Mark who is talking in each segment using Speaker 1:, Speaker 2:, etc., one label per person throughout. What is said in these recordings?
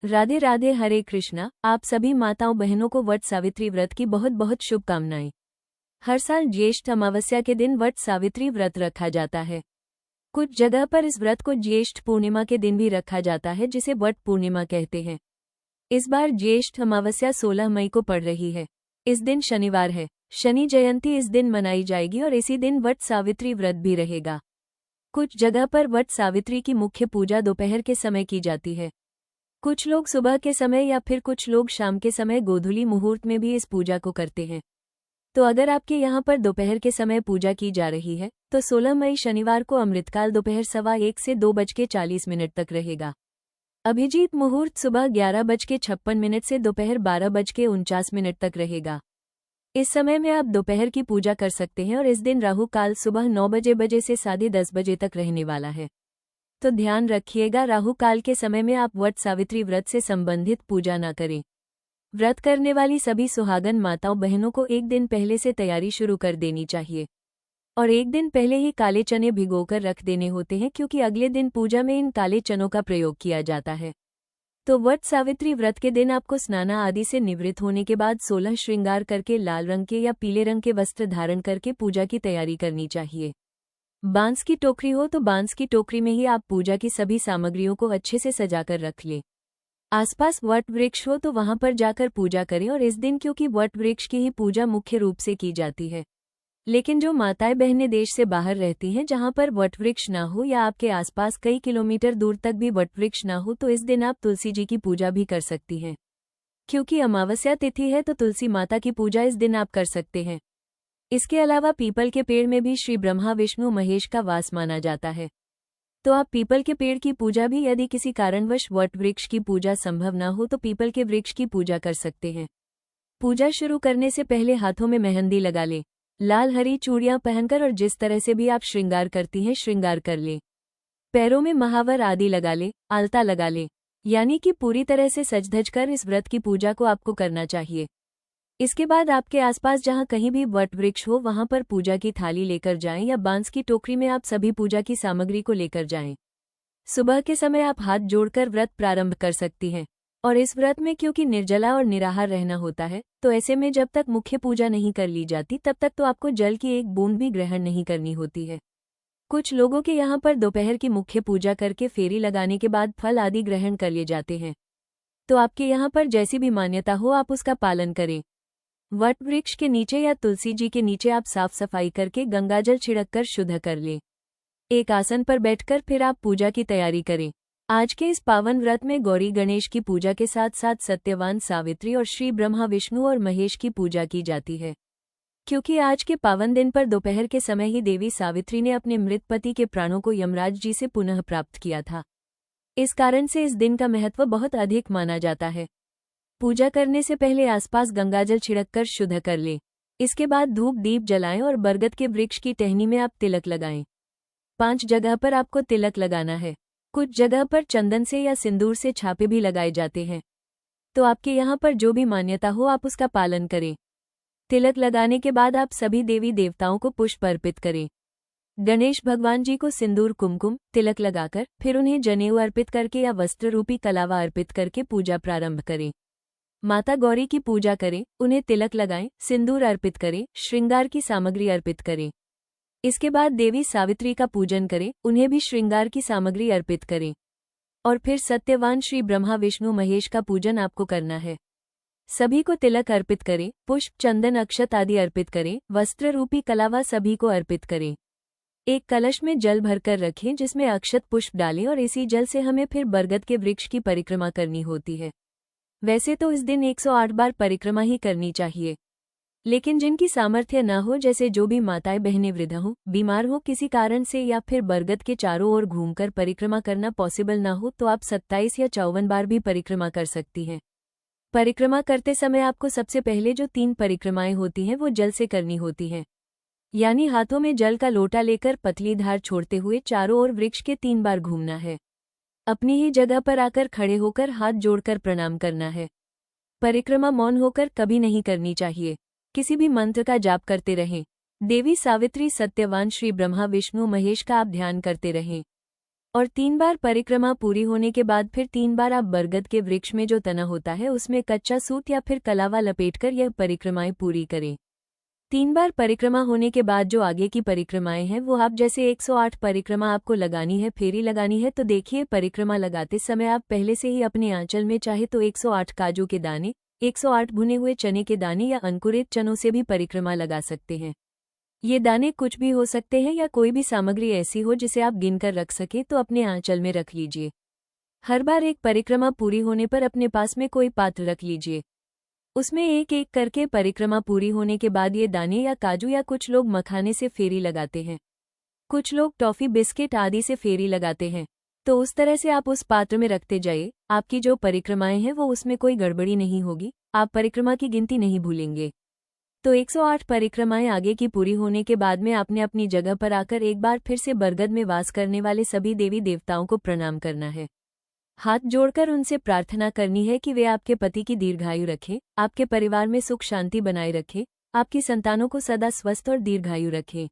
Speaker 1: राधे राधे, हरे कृष्णा। आप सभी माताओं बहनों को वट सावित्री व्रत की बहुत बहुत शुभकामनाएं। हर साल ज्येष्ठ अमावस्या के दिन वट सावित्री व्रत रखा जाता है। कुछ जगह पर इस व्रत को ज्येष्ठ पूर्णिमा के दिन भी रखा जाता है, जिसे वट पूर्णिमा कहते हैं। इस बार ज्येष्ठ अमावस्या 16 मई को पड़ रही है। इस दिन शनिवार है। शनि जयंती इस दिन मनाई जाएगी और इसी दिन वट सावित्री व्रत भी रहेगा। कुछ जगह पर वट सावित्री की मुख्य पूजा दोपहर के समय की जाती है। कुछ लोग सुबह के समय या फिर कुछ लोग शाम के समय गोधूली मुहूर्त में भी इस पूजा को करते हैं। तो अगर आपके यहाँ पर दोपहर के समय पूजा की जा रही है तो 16 मई शनिवार को अमृतकाल दोपहर 1:15 से 2:40 तक रहेगा। अभिजीत मुहूर्त सुबह 11:56 से दोपहर 12:49 तक रहेगा। इस समय में आप दोपहर की पूजा कर सकते हैं और इस दिन राहु काल सुबह 9 बजे से 10:30 तक रहने वाला है। तो ध्यान रखिएगा, राहु काल के समय में आप वट सावित्री व्रत से संबंधित पूजा ना करें। व्रत करने वाली सभी सुहागन माताओं बहनों को एक दिन पहले से तैयारी शुरू कर देनी चाहिए और एक दिन पहले ही काले चने भिगोकर रख देने होते हैं, क्योंकि अगले दिन पूजा में इन काले चनों का प्रयोग किया जाता है। तो वट सावित्री व्रत के दिन आपको स्नाना आदि से निवृत्त होने के बाद 16 श्रृंगार करके लाल रंग के या पीले रंग के वस्त्र धारण करके पूजा की तैयारी करनी चाहिए। बांस की टोकरी हो तो बांस की टोकरी में ही आप पूजा की सभी सामग्रियों को अच्छे से सजाकर रख लें। आसपास वट वृक्ष हो तो वहां पर जाकर पूजा करें और इस दिन क्योंकि वट वृक्ष की ही पूजा मुख्य रूप से की जाती है। लेकिन जो माताएं बहनें देश से बाहर रहती हैं जहां पर वट वृक्ष ना हो या आपके आसपास कई किलोमीटर दूर तक भी वट वृक्ष ना हो, तो इस दिन आप तुलसी जी की पूजा भी कर सकती हैं। क्योंकि अमावस्या तिथि है तो तुलसी माता की पूजा इस दिन आप कर सकते हैं। इसके अलावा पीपल के पेड़ में भी श्री ब्रह्मा विष्णु महेश का वास माना जाता है। तो आप पीपल के पेड़ की पूजा भी, यदि किसी कारणवश वट वृक्ष की पूजा संभव न हो तो पीपल के वृक्ष की पूजा कर सकते हैं। पूजा शुरू करने से पहले हाथों में मेहंदी लगा लें, लाल हरी चूड़ियां पहनकर, और जिस तरह से भी आप श्रृंगार करती हैं श्रृंगार कर लें। पैरों में महावर आदि लगा लें, आलता लगा लें, यानी कि पूरी तरह से सज धज कर इस व्रत की पूजा को आपको करना चाहिए। इसके बाद आपके आसपास जहां कहीं भी वट वृक्ष हो वहां पर पूजा की थाली लेकर जाएं या बांस की टोकरी में आप सभी पूजा की सामग्री को लेकर जाएं। सुबह के समय आप हाथ जोड़कर व्रत प्रारंभ कर सकती हैं और इस व्रत में क्योंकि निर्जला और निराहार रहना होता है, तो ऐसे में जब तक मुख्य पूजा नहीं कर ली जाती तब तक तो आपको जल की एक बूंद भी ग्रहण नहीं करनी होती है। कुछ लोगों के यहाँ पर दोपहर की मुख्य पूजा करके फेरी लगाने के बाद फल आदि ग्रहण कर लिए जाते हैं। तो आपके यहाँ पर जैसी भी मान्यता हो आप उसका पालन करें। वट वृक्ष के नीचे या तुलसी जी के नीचे आप साफ सफाई करके गंगाजल छिड़ककर शुद्ध कर लें। एक आसन पर बैठकर फिर आप पूजा की तैयारी करें। आज के इस पावन व्रत में गौरी गणेश की पूजा के साथ साथ सत्यवान सावित्री और श्री ब्रह्मा विष्णु और महेश की पूजा की जाती है। क्योंकि आज के पावन दिन पर दोपहर के समय ही देवी सावित्री ने अपने मृत पति के प्राणों को यमराज जी से पुनः प्राप्त किया था। इस कारण से इस दिन का महत्व बहुत अधिक माना जाता है। पूजा करने से पहले आसपास गंगाजल छिड़ककर शुद्ध कर लें। इसके बाद धूप दीप जलाएं और बरगद के वृक्ष की टहनी में आप तिलक लगाएं। 5 जगह पर आपको तिलक लगाना है। कुछ जगह पर चंदन से या सिंदूर से छापे भी लगाए जाते हैं। तो आपके यहाँ पर जो भी मान्यता हो आप उसका पालन करें। तिलक लगाने के बाद आप सभी देवी देवताओं को पुष्प अर्पित करें। गणेश भगवान जी को सिंदूर कुमकुम तिलक लगाकर फिर उन्हें जनेऊ अर्पित करके या वस्त्र रूपी कलावा अर्पित करके पूजा प्रारंभ करें। माता गौरी की पूजा करें, उन्हें तिलक लगाएं, सिंदूर अर्पित करें, श्रृंगार की सामग्री अर्पित करें। इसके बाद देवी सावित्री का पूजन करें, उन्हें भी श्रृंगार की सामग्री अर्पित करें और फिर सत्यवान श्री ब्रह्मा विष्णु महेश का पूजन आपको करना है। सभी को तिलक अर्पित करें, पुष्प चंदन अक्षत आदि अर्पित करें, वस्त्र रूपी कलावा सभी को अर्पित करें। एक कलश में जल भरकर रखें जिसमें अक्षत पुष्प डालें और इसी जल से हमें फिर बरगद के वृक्ष की परिक्रमा करनी होती है। वैसे तो इस दिन 108 बार परिक्रमा ही करनी चाहिए, लेकिन जिनकी सामर्थ्य न हो, जैसे जो भी माताएं बहनें वृद्ध हों, बीमार हो किसी कारण से, या फिर बरगद के चारों ओर घूमकर परिक्रमा करना पॉसिबल ना हो, तो आप 27 या 54 बार भी परिक्रमा कर सकती हैं। परिक्रमा करते समय आपको सबसे पहले जो 3 परिक्रमाएं होती हैं वो जल से करनी होती हैं, यानी हाथों में जल का लोटा लेकर पतली धार छोड़ते हुए चारों ओर वृक्ष के 3 बार घूमना है। अपनी ही जगह पर आकर खड़े होकर हाथ जोड़कर प्रणाम करना है। परिक्रमा मौन होकर कभी नहीं करनी चाहिए। किसी भी मंत्र का जाप करते रहें। देवी सावित्री सत्यवान श्री ब्रह्मा विष्णु महेश का आप ध्यान करते रहें और 3 बार परिक्रमा पूरी होने के बाद फिर 3 बार आप बरगद के वृक्ष में जो तना होता है उसमें कच्चा सूत या फिर कलावा लपेटकर यह परिक्रमाएं पूरी करें। 3 बार परिक्रमा होने के बाद जो आगे की परिक्रमाएं हैं वो आप जैसे 108 परिक्रमा आपको लगानी है, फेरी लगानी है, तो देखिए परिक्रमा लगाते समय आप पहले से ही अपने आंचल में चाहे तो 108 काजू के दाने, 108 भुने हुए चने के दाने या अंकुरित चनों से भी परिक्रमा लगा सकते हैं। ये दाने कुछ भी हो सकते हैं या कोई भी सामग्री ऐसी हो जिसे आप गिनकर रख सके तो अपने आंचल में रख लीजिए। हर बार एक परिक्रमा पूरी होने पर अपने पास में कोई पात्र रख लीजिए, उसमें एक एक करके परिक्रमा पूरी होने के बाद ये दाने या काजू या कुछ लोग मखाने से फेरी लगाते हैं, कुछ लोग टॉफी बिस्किट आदि से फेरी लगाते हैं। तो उस तरह से आप उस पात्र में रखते जाइए, आपकी जो परिक्रमाएं हैं वो उसमें कोई गड़बड़ी नहीं होगी, आप परिक्रमा की गिनती नहीं भूलेंगे। तो 108 परिक्रमाएं आगे की पूरी होने के बाद में आपने अपनी जगह पर आकर एक बार फिर से बरगद में वास करने वाले सभी देवी देवताओं को प्रणाम करना है। हाथ जोड़कर उनसे प्रार्थना करनी है कि वे आपके पति की दीर्घायु रखें, आपके परिवार में सुख शांति बनाए रखें, आपकी संतानों को सदा स्वस्थ और दीर्घायु रखें।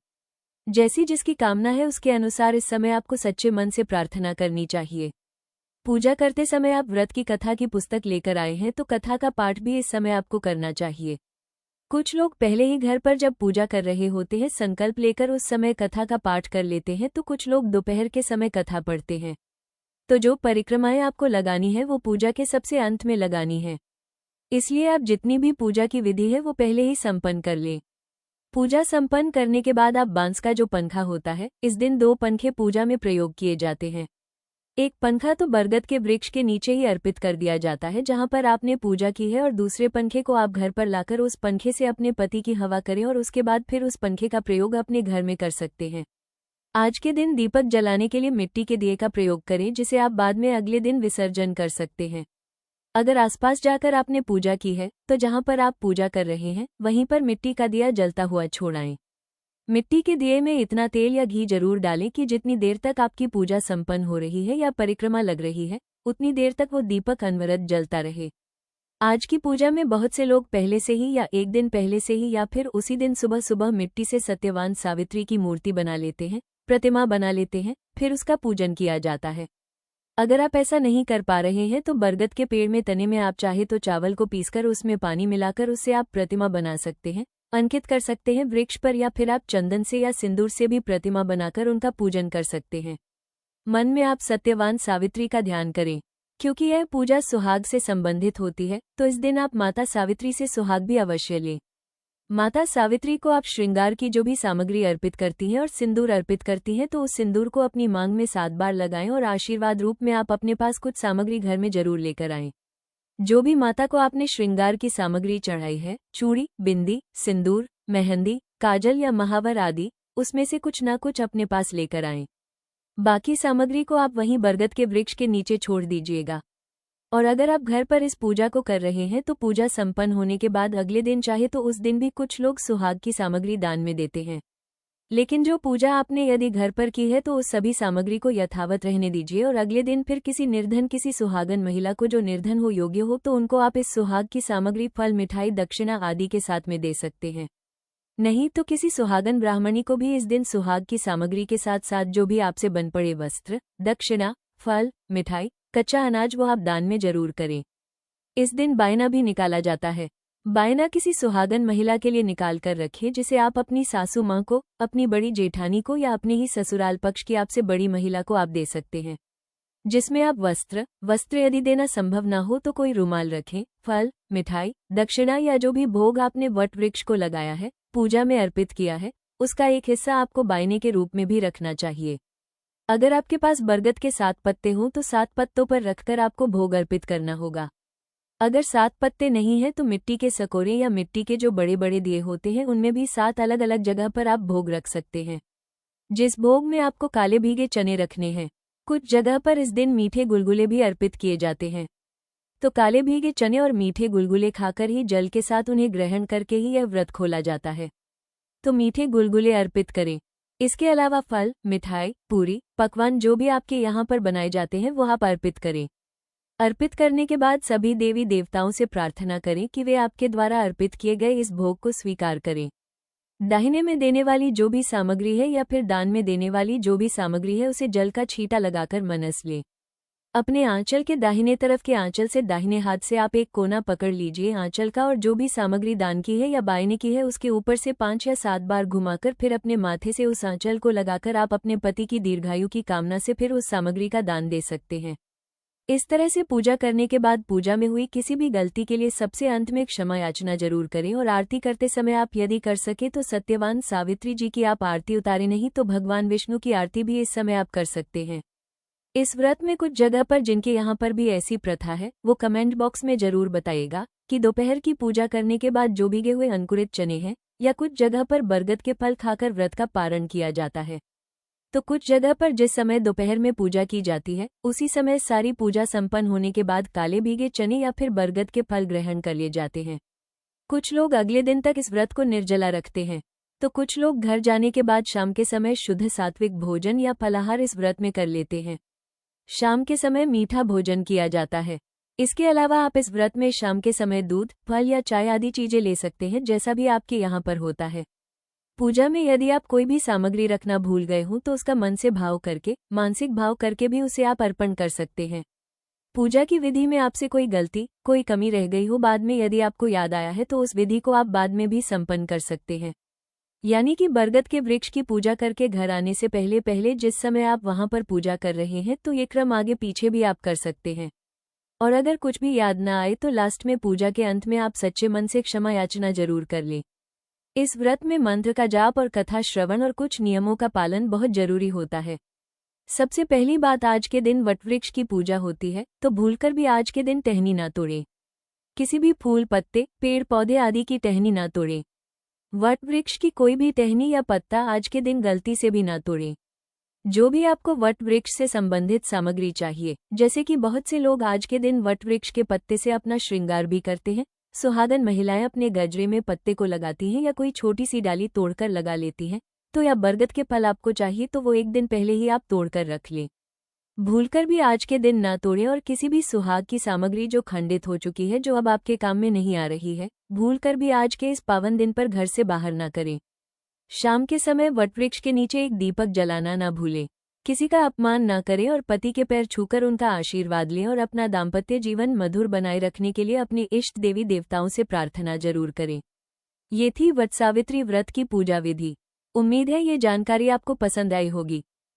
Speaker 1: जैसी जिसकी कामना है उसके अनुसार इस समय आपको सच्चे मन से प्रार्थना करनी चाहिए। पूजा करते समय आप व्रत की कथा की पुस्तक लेकर आए हैं तो कथा का पाठ भी इस समय आपको करना चाहिए। कुछ लोग पहले ही घर पर जब पूजा कर रहे होते हैं संकल्प लेकर उस समय कथा का पाठ कर लेते हैं, तो कुछ लोग दोपहर के समय कथा पढ़ते हैं। तो जो परिक्रमाएं आपको लगानी है वो पूजा के सबसे अंत में लगानी है, इसलिए आप जितनी भी पूजा की विधि है वो पहले ही संपन्न कर लें। पूजा संपन्न करने के बाद आप बांस का जो पंखा होता है, इस दिन 2 पंखे पूजा में प्रयोग किए जाते हैं। एक पंखा तो बरगद के वृक्ष के नीचे ही अर्पित कर दिया जाता है जहां पर आपने पूजा की है, और दूसरे पंखे को आप घर पर लाकर उस पंखे से अपने पति की हवा करें और उसके बाद फिर उस पंखे का प्रयोग अपने घर में कर सकते हैं। आज के दिन दीपक जलाने के लिए मिट्टी के दिए का प्रयोग करें, जिसे आप बाद में अगले दिन विसर्जन कर सकते हैं। अगर आसपास जाकर आपने पूजा की है तो जहां पर आप पूजा कर रहे हैं वहीं पर मिट्टी का दिया जलता हुआ छोड़ाएं। मिट्टी के दिए में इतना तेल या घी जरूर डालें कि जितनी देर तक आपकी पूजा संपन्न हो रही है या परिक्रमा लग रही है उतनी देर तक वो दीपक अनवरत जलता रहे। आज की पूजा में बहुत से लोग पहले से ही या एक दिन पहले से ही या फिर उसी दिन सुबह सुबह मिट्टी से सत्यवान सावित्री की मूर्ति बना लेते हैं, प्रतिमा बना लेते हैं, फिर उसका पूजन किया जाता है। अगर आप ऐसा नहीं कर पा रहे हैं तो बरगद के पेड़ में तने में आप चाहे तो चावल को पीसकर उसमें पानी मिलाकर उससे आप प्रतिमा बना सकते हैं, अंकित कर सकते हैं वृक्ष पर, या फिर आप चंदन से या सिंदूर से भी प्रतिमा बनाकर उनका पूजन कर सकते हैं। मन में आप सत्यवान सावित्री का ध्यान करें, क्योंकि यह पूजा सुहाग से संबंधित होती है, तो इस दिन आप माता सावित्री से सुहाग भी अवश्य लें। माता सावित्री को आप श्रृंगार की जो भी सामग्री अर्पित करती हैं और सिंदूर अर्पित करती हैं तो उस सिंदूर को अपनी मांग में 7 बार लगाएं और आशीर्वाद रूप में आप अपने पास कुछ सामग्री घर में जरूर लेकर आएं। जो भी माता को आपने श्रृंगार की सामग्री चढ़ाई है, चूड़ी, बिंदी, सिंदूर, मेहंदी, काजल या महावर आदि, उसमें से कुछ ना कुछ अपने पास लेकर आएं। बाकी सामग्री को आप वहीं बरगद के वृक्ष के नीचे छोड़ दीजिएगा। और अगर आप घर पर इस पूजा को कर रहे हैं तो पूजा संपन्न होने के बाद अगले दिन चाहे तो उस दिन भी कुछ लोग सुहाग की सामग्री दान में देते हैं। लेकिन जो पूजा आपने यदि घर पर की है तो उस सभी सामग्री को यथावत रहने दीजिए और अगले दिन फिर किसी निर्धन, किसी सुहागन महिला को जो निर्धन हो, योग्य हो, तो उनको आप इस सुहाग की सामग्री फल, मिठाई, दक्षिणा आदि के साथ में दे सकते हैं। नहीं तो किसी सुहागन ब्राह्मणी को भी इस दिन सुहाग की सामग्री के साथ साथ जो भी आपसे बन पड़े वस्त्र, दक्षिणा, फल, मिठाई, कच्चा अनाज वो आप दान में जरूर करें। इस दिन बायना भी निकाला जाता है। बायना किसी सुहागन महिला के लिए निकाल कर रखें, जिसे आप अपनी सासू माँ को, अपनी बड़ी जेठानी को या अपने ही ससुराल पक्ष की आपसे बड़ी महिला को आप दे सकते हैं, जिसमें आप वस्त्र यदि देना संभव ना हो तो कोई रुमाल रखें। फल, मिठाई, दक्षिणा या जो भी भोग आपने वट वृक्ष को लगाया है, पूजा में अर्पित किया है, उसका एक हिस्सा आपको बायने के रूप में भी रखना चाहिए। अगर आपके पास बरगद के 7 पत्ते हों तो 7 पत्तों पर रखकर आपको भोग अर्पित करना होगा। अगर 7 पत्ते नहीं हैं तो मिट्टी के सकोरे या मिट्टी के जो बड़े बड़े दिए होते हैं उनमें भी 7 अलग अलग जगह पर आप भोग रख सकते हैं, जिस भोग में आपको काले भीगे चने रखने हैं। कुछ जगह पर इस दिन मीठे गुलगुले भी अर्पित किए जाते हैं, तो काले भीगे चने और मीठे गुलगुले खाकर ही जल के साथ उन्हें ग्रहण करके ही यह व्रत खोला जाता है। तो मीठे गुलगुले अर्पित करें। इसके अलावा फल, मिठाई, पूरी, पकवान जो भी आपके यहाँ पर बनाए जाते हैं वो आप अर्पित करें। अर्पित करने के बाद सभी देवी देवताओं से प्रार्थना करें कि वे आपके द्वारा अर्पित किए गए इस भोग को स्वीकार करें। दाहिने में देने वाली जो भी सामग्री है या फिर दान में देने वाली जो भी सामग्री है उसे जल का छींटा लगाकर मनस ले। अपने आंचल के दाहिने तरफ के आंचल से दाहिने हाथ से आप एक कोना पकड़ लीजिए आंचल का और जो भी सामग्री दान की है या बायने की है उसके ऊपर से 5 या 7 बार घुमाकर फिर अपने माथे से उस आंचल को लगाकर आप अपने पति की दीर्घायु की कामना से फिर उस सामग्री का दान दे सकते हैं। इस तरह से पूजा करने के बाद पूजा में हुई किसी भी गलती के लिए सबसे अंत में क्षमा याचना जरूर करें और आरती करते समय आप यदि कर सके तो सत्यवान सावित्री जी की आप आरती उतारें, नहीं तो भगवान विष्णु की आरती भी इस समय आप कर सकते हैं। इस व्रत में कुछ जगह पर जिनके यहाँ पर भी ऐसी प्रथा है वो कमेंट बॉक्स में जरूर बताइएगा कि दोपहर की पूजा करने के बाद जो भीगे हुए अंकुरित चने हैं या कुछ जगह पर बरगद के फल खाकर व्रत का पारण किया जाता है। तो कुछ जगह पर जिस समय दोपहर में पूजा की जाती है उसी समय सारी पूजा संपन्न होने के बाद काले भीगे चने या फिर बरगद के फल ग्रहण कर लिए जाते हैं। कुछ लोग अगले दिन तक इस व्रत को निर्जला रखते हैं, तो कुछ लोग घर जाने के बाद शाम के समय शुद्ध सात्विक भोजन या फलाहार इस व्रत में कर लेते हैं। शाम के समय मीठा भोजन किया जाता है। इसके अलावा आप इस व्रत में शाम के समय दूध, फल या चाय आदि चीजें ले सकते हैं, जैसा भी आपके यहाँ पर होता है। पूजा में यदि आप कोई भी सामग्री रखना भूल गए हों तो उसका मन से भाव करके, मानसिक भाव करके भी उसे आप अर्पण कर सकते हैं। पूजा की विधि में आपसे कोई गलती, कोई कमी रह गई हो, बाद में यदि आपको याद आया है तो उस विधि को आप बाद में भी संपन्न कर सकते हैं। यानी कि बरगद के वृक्ष की पूजा करके घर आने से पहले पहले जिस समय आप वहां पर पूजा कर रहे हैं तो ये क्रम आगे पीछे भी आप कर सकते हैं। और अगर कुछ भी याद ना आए तो लास्ट में पूजा के अंत में आप सच्चे मन से क्षमा याचना जरूर कर लें। इस व्रत में मंत्र का जाप और कथा श्रवण और कुछ नियमों का पालन बहुत जरूरी होता है। सबसे पहली बात, आज के दिन वटवृक्ष की पूजा होती है तो भूलकर भी आज के दिन टहनी ना तोड़ें। किसी भी फूल, पत्ते, पेड़ पौधे आदि की टहनी ना तोड़ें। वट वृक्ष की कोई भी टहनी या पत्ता आज के दिन गलती से भी ना तोड़ें। जो भी आपको वट वृक्ष से संबंधित सामग्री चाहिए, जैसे कि बहुत से लोग आज के दिन वट वृक्ष के पत्ते से अपना श्रृंगार भी करते हैं, सुहागन महिलाएं अपने गजरे में पत्ते को लगाती हैं या कोई छोटी सी डाली तोड़कर लगा लेती हैं, तो या बरगद के फल आपको चाहिए तो वो एक दिन पहले ही आप तोड़कर रख लें। भूलकर भी आज के दिन ना तोड़ें और किसी भी सुहाग की सामग्री जो खंडित हो चुकी है, जो अब आपके काम में नहीं आ रही है, भूलकर भी आज के इस पावन दिन पर घर से बाहर ना करें। शाम के समय वटवृक्ष के नीचे एक दीपक जलाना ना भूलें। किसी का अपमान ना करें और पति के पैर छूकर उनका आशीर्वाद लें और अपना दाम्पत्य जीवन मधुर बनाए रखने के लिए अपने इष्ट देवी देवताओं से प्रार्थना जरूर करें। ये थी वटसावित्री व्रत की पूजा विधि। उम्मीद है ये जानकारी आपको पसंद आई होगी।